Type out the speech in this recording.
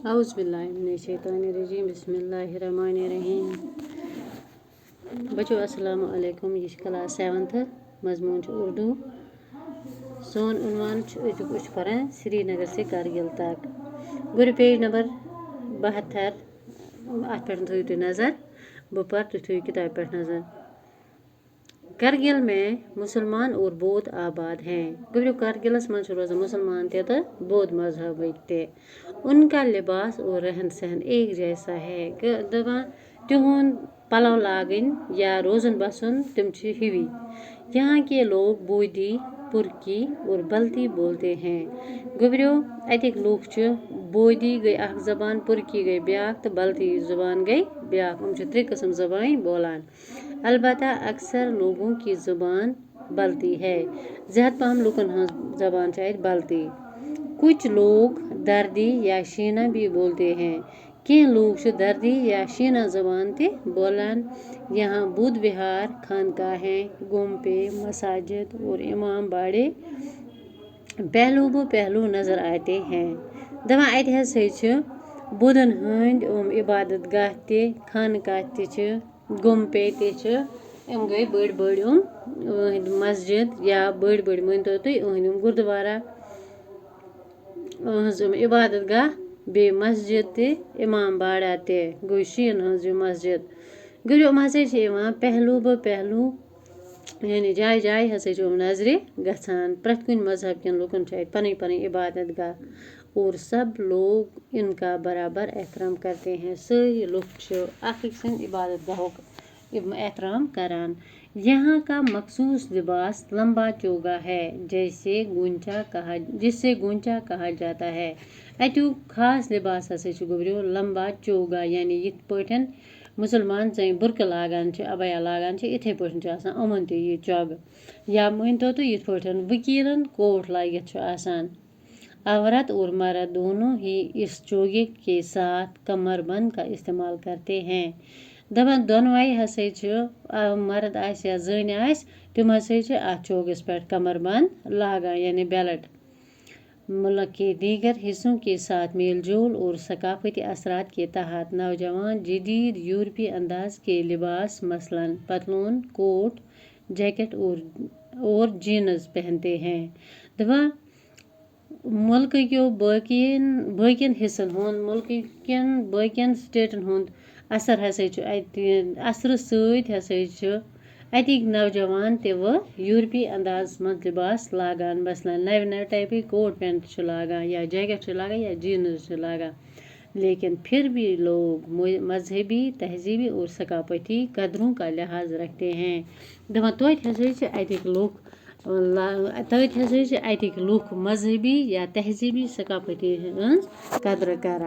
औज़ुबिल्लाहिमिनश्शैतानिर्रजीम बिस्मिल्लाहिर्रहमानिर्रहीम। बच्चों अस्सलामु अलैकुम। ये क्लास 7th मजमून उर्दू। सोन उन्वान अजुक पढ़ें श्रीनगर से कारगिल तक। गुरु पेज नंबर 72 अत पे थो नज़र बह पर तुम थो किताब पे नज़र। करगिल में मुसलमान और बौद्ध आबाद हैं। गुरु कारगिलस मज रोज़ान मुसलमान ते तो बौद्ध मजहबिक ते। उनका लिबास और रहन सहन एक जैसा है। दवा तिहुन पलव लागन या रोज़न बसन तुम हिवी। यहाँ के लोग बोधी, पुरकी और बल्ती बोलते हैं। गुबरियो अतिक लोग बोधी गई अख जबान, पुरकी गई ब्याक तो बल्ती जुबान गई ब्याक। उम त्रे किस्म जबान बोलान। अलबत्ता अक्सर लोगों की जुबान बल्ती है। ज़्यादा पाम लोगन जबान शायद बल्ती। कुछ लोग दर्दी या शीना भी बोलते हैं। कि लोग दर्दी या शीना जबान ते बोलान। यहाँ बुद्ध विहार, खानकाहें, गुम्पे, मसाजिद और इमाम बाड़े पहलू ब पहलू नजर आते हैं। दवा बुधन हंद इबादत गाह ते खानकाह ते गुम्पे ते इम गई बड़ बड़ मस्जिद या बड़ बड़ मन तो गुरुद्वारा इबादत गाह बे मस्जिद ते इमाम बाड़ा ते गो शीन हज मस्जिद। गुरु पहलू ब पहलू यानी जाय जाय हसे नजरे गसान। प्रत कुन मजहब के लोगन पनी पनी इबादत गाह और सब लोग इनका बराबर एहतराम करते हैं। सारी लोग इबादत गाहों एहतराम करान। यहाँ का मखसूस लिबास लंबा चोगा है जिससे गुंचा कहा जाता है। अतु खास लिबास हसे गुबरियो लंबा चोगा यानी यिथ पठन मुसलमान बुरक लागान अबया लागान इथे पठन अमन ते ये चोग या मन तो यिथ पठन वकीलन कोट लागित आसान। औरत और मर्द दोनों ही इस चोगे के साथ कमरबंद का इस्तेमाल करते हैं। दबन दोनों हसे मर्द आस या जन आस तुम हसे चोगस पे कमरबंद लागा यानी बेल्ट। मुल्क के दीगर हिस्सों के साथ मेल जोल और सकाफती असरात के तहत नौजवान जदीद यूरोपीय अंदाज के लिबास मसलन पतलून, कोट, जैकेट और जीन्स पहनते हैं। दवा मुल्क के बाकियन हिस्सन हुंद मुल्क के बाकियन स्टेटन हुंद असर हसे असर सत हसे अतिक नौजवान ते व यूरोपीय अंदाज मज लिबास लागान मसलन नव नव टाइप कोट पैंट लागा या जैकेट लागा या जीन्स लागा। लेकिन फिर भी लोग मजहबी, तहजीबी और सकाफती कदरों का लिहाज रखते हैं। दवा अतिक लोग मजहबी या तहजीबी सकाफती कदर करा।